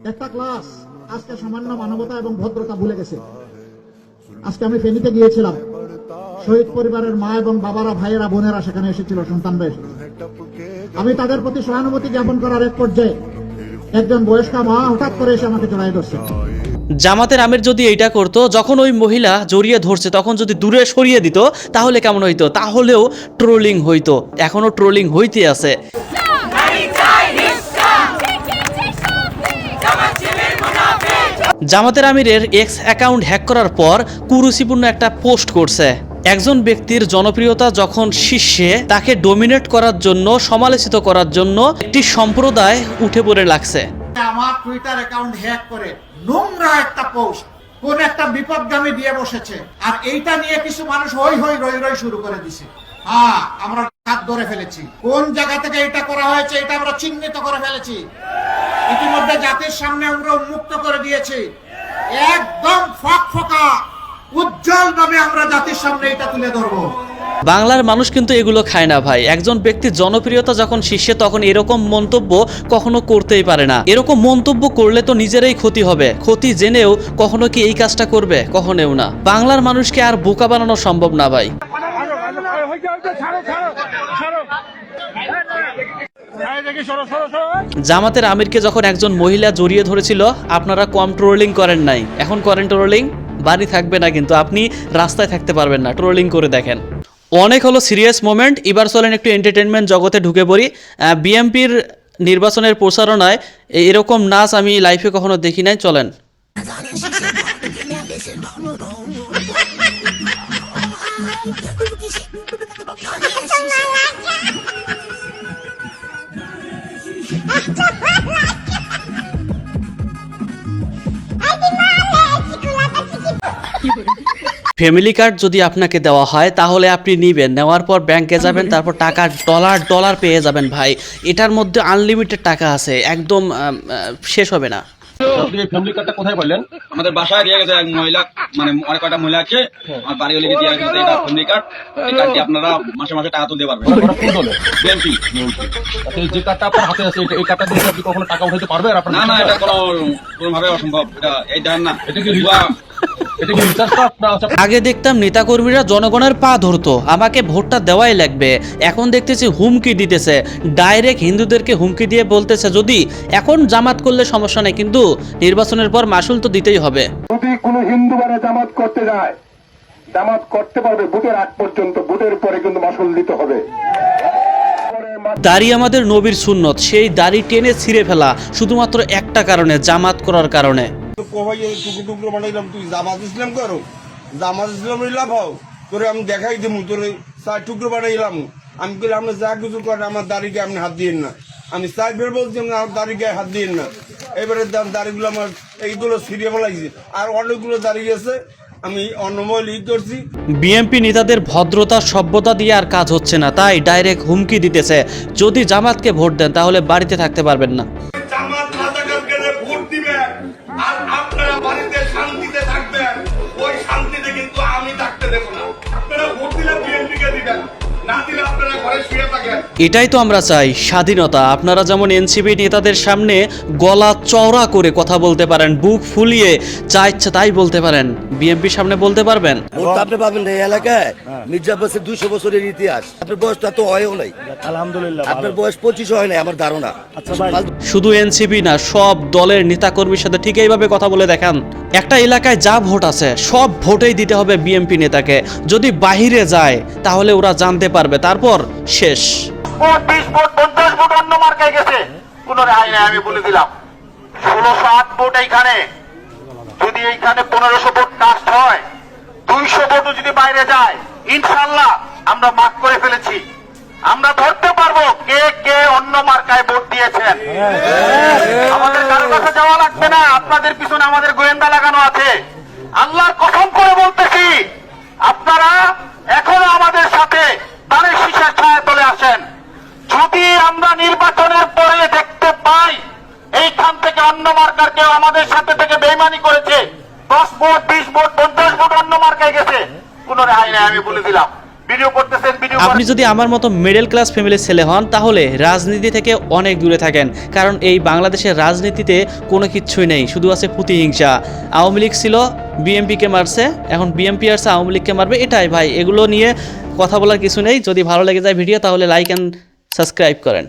একটা ক্লাস আজকে সামান্য মানবতা এবং ভদ্রতা ভুলে গেছে। আজকে আমি ফেনীতে গিয়েছিলাম, শহীদ পরিবারের মা এবং বাবারা, ভাইয়েরা, বোনেরা সেখানে এসেছিল, সন্তানরা এসেছিল। আমি তাদের প্রতি সহানুভূতি জ্ঞাপন করার এক পর্যায়ে একজন বয়স্কা মা হঠাৎ করে এসে আমাকে জড়াই ধরছে। জামাতের আমির যদি এইটা করতো, যখন ওই মহিলা জড়িয়ে ধরছে তখন যদি দূরে সরিয়ে দিত তাহলে কেমন হইতো? তাহলেও ট্রোলিং হইতো, এখনো ট্রোলিং হইতে আছে। জামাতের আমিরের এক্স অ্যাকাউন্ট হ্যাক করার পর কুরুচিপূর্ণ একটা পোস্ট করছে। একজন ব্যক্তির জনপ্রিয়তা যখন শীর্ষে, তাকে ডমিনেট করার জন্য, সমালোচিত করার জন্য একটি সম্প্রদায় উঠে পড়ে লাগছে। আমার টুইটার অ্যাকাউন্ট হ্যাক করে নোংরা একটা পোস্ট কোন একটা বিপদগামী দিয়ে বসেছে, আর এইটা নিয়ে কিছু মানুষ হই হই রই রই শুরু করে দিছে। হ্যাঁ, আমরা হাত ধরে ফেলেছি, কোন জায়গা থেকে এটা করা হয়েছে এটা আমরা চিহ্নিত করে ফেলেছি। ইতিমধ্যে জাতির সামনে আমরা উন্মুক্ত করে দিয়েছি, একদম ফকফকা উজ্জ্বল ভাবে আমরা জাতির সামনে এটা তুলে ধরবো। বাংলার মানুষ কিন্তু এগুলো খায় না ভাই। একজন ব্যক্তির জনপ্রিয়তা যখন শীর্ষে, তখন এরকম মন্তব্য কখনো করতেই পারে না। এরকম মন্তব্য করলে তো নিজেরাই ক্ষতি হবে। ক্ষতি জেনেও কখনো কি এই কাজটা করবে? কখনোও না। বাংলার মানুষকে আর বোকা বানানো সম্ভব না ভাই। জামাতের আমিরকে যখন একজন মহিলা জড়িয়ে ধরেছিল, আপনারা কম ট্রোলিং করেন নাই, এখন করেন ট্রোলিং। বাড়ি থাকবে না কিন্তু, আপনি রাস্তায় থাকতে পারবেন না, ট্রোলিং করে দেখেন। অনেক হলো সিরিয়াস মোমেন্ট, এবার চলেন একটু এন্টারটেনমেন্ট জগতে ঢুকে পড়ি। বিএনপির নির্বাচনের প্রচারণায় এরকম নাচ আমি লাইফে কখনো দেখি নাই, চলেন। ফ্যামিলি কার্ড যদি আপনাকে দেওয়া হয় তাহলে আপনি নেবেন, নেওয়ার পর ব্যাংকে যাবেন, তারপর টাকা ডলার পেয়ে যাবেন ভাই। এটার মধ্যে আনলিমিটেড টাকা আছে, একদম শেষ হবে না। ফ্যামিলি কার্ডটা কোথায় পাইলেন? আমাদের বাসায় দিয়ে গেছে এক মহিলা, মানে অনেক কয়টা মহিলা আছে, আমার বাড়ি লিখে দিয়ে গেছে এটা ফ্যামিলি কার্ড। এই কার্ডটি আপনারা মাসে মাসে টাকা তুলতে পারবেন। বিএনপি যে কার্ডটা আপনার হাতে আছে, এই কার্ডটা দিয়ে আপনি কখনো টাকা উঠাতে পারবেন? না না, এটা কোনোভাবে অসম্ভব। এটা এই দেন না, এটা কি আগে দেখতাম নেতাকর্মীরা জনগণের পা ধরতো, আমাকে ভোটটা দেওয়াই লাগবে। এখন দেখতেছি হুমকি দিতেছে, ডাইরেক্ট হিন্দুদেরকে হুমকি দিয়ে বলতেছে যদি এখন জামাত করলে সমস্যা নেই, কিন্তু নির্বাচনের পর মাসুল তো দিতেই হবে। যদি কোনো হিন্দু বারে জামাত করতে যায়, জামাত করতে পারবে ভোটের আগ পর্যন্ত, ভোটের পরে কিন্তু মাসুল দিতে হবে। দাড়ি আমাদের নবীর সুন্নত, সেই দাড়ি টেনে ছিঁড়ে ফেলা শুধুমাত্র একটা কারণে, জামাত করার কারণে। টুকরো টুকরো বানাইলাম, তুই জামাত ইসলাম করো, জামাত ইসলাম লাভ হও, তোরে আমি দেখাই দেবো, তোরে চার টুকরো বানাইলাম। আমি বলি আপনি যা কিছু করেন আমার দাড়িকে আপনি হাত দিয়েন না। আমি চার বের বলছি আমার দাড়িকে হাত দিয়েন না। এবারে দাড়িগুলো আমার এইগুলো ছিঁড়ে ফেলাইছে, আর অনেকগুলো দাড়ি আছে আমি অন্নময় লিড করছি। বিএনপি নেতাদের ভদ্রতা সভ্যতা দিয়ে আর কাজ হচ্ছে না, তাই ডাইরেক্ট হুমকি দিতেছে যদি জামাতকে ভোট দেন তাহলে বাড়িতে থাকতে পারবেন না। জামাত রাজাকারকে ভোট দিবেন আর আপনারা বাড়িতে শান্তিতে থাকবেন, ওই শান্তিতে কিন্তু আমি থাকতে দেব না। আপনারা ভোট দিলে বিএনপিকে দিবেন, না দিলে আপনারা ঘরে শুয়ে থাকেন। এটাই তো আমরা চাই, স্বাধীনতা। আপনারা যেমন এনসিপি নেতাদের সামনে গলা চওড়া করে কথা বলতে পারেন, বুক ফুলিয়ে যা ইচ্ছা তাই বলতে পারেন, বিএনপির সামনে বলতে পারবেন। আপনি পাবেন এই এলাকায় মির্জাফরের 200 বছরের ইতিহাস। আপনার বয়সটা তো হয়ও নাই, আলহামদুলিল্লাহ আপনার বয়স 25 হয় নাই আমার ধারণা। শুধু এনসিপি না, সব দলের নেতাকর্মীর সাথে ঠিক এইভাবে কথা বলে দেখান। একটা এলাকায় যা ভোট আছে সব ভোটেই দিতে হবে বিএনপি নেতাকে। যদি বাহিরে যায় তাহলে ওরা জানতে পারবে, তারপর শেষ। 20 ভোট 50 ভোট অন্য মার্কায় গেছে, কোন রায় নাই। আমি বলে দিলাম 1608 ভোট এইখানে, যদি এইখানে 1500 ভোট কাস্ট হয়, 200 ভোটও যদি বাইরে যায়, ইনশাআল্লাহ আমরা মার্ক করে ফেলেছি। আমরা ধরতে পারবো কে কে অন্য মার্কায় ভোট দিয়েছেন। আমাদের কারো কাছে যাওয়া লাগবে না, আপনাদের পিছনে আমাদের গোয়েন্দা লাগানো আছে। আল্লাহর কসম করে বলতেছি, আপনারা এখনো আমাদের সাথে তারের শীষের ছায়া তলে আসেন। যদি আমরা নির্বাচনের পরে দেখতে পাই এইখান থেকে অন্য মার্কার কেউ আমাদের সাথে থেকে বেইমানি করেছে, 10 ভোট 20 ভোট 50 ভোট অন্য মার্কায় গেছে, কোন রায় নাই। আমি বলে দিলাম ভিডিও করতেছেন, ভিডিও আপনি যদি আমার মতো মিডল ক্লাস ফ্যামিলির ছেলে হন তাহলে রাজনীতি থেকে অনেক দূরে থাকেন, কারণ এই বাংলাদেশের রাজনীতিতে কোনো কিচ্ছুই নেই, শুধু আছে প্রতিহিংসা। আওয়ামী লীগ ছিল, বিএমপিকে মারছে, এখন বিএমপি আসছে আওয়ামী লীগকে মারবে, এটাই ভাই। এগুলো নিয়ে কথা বলার কিছু নেই। যদি ভালো লেগে যায় ভিডিও তাহলে লাইক অ্যান্ড সাবস্ক্রাইব করেন।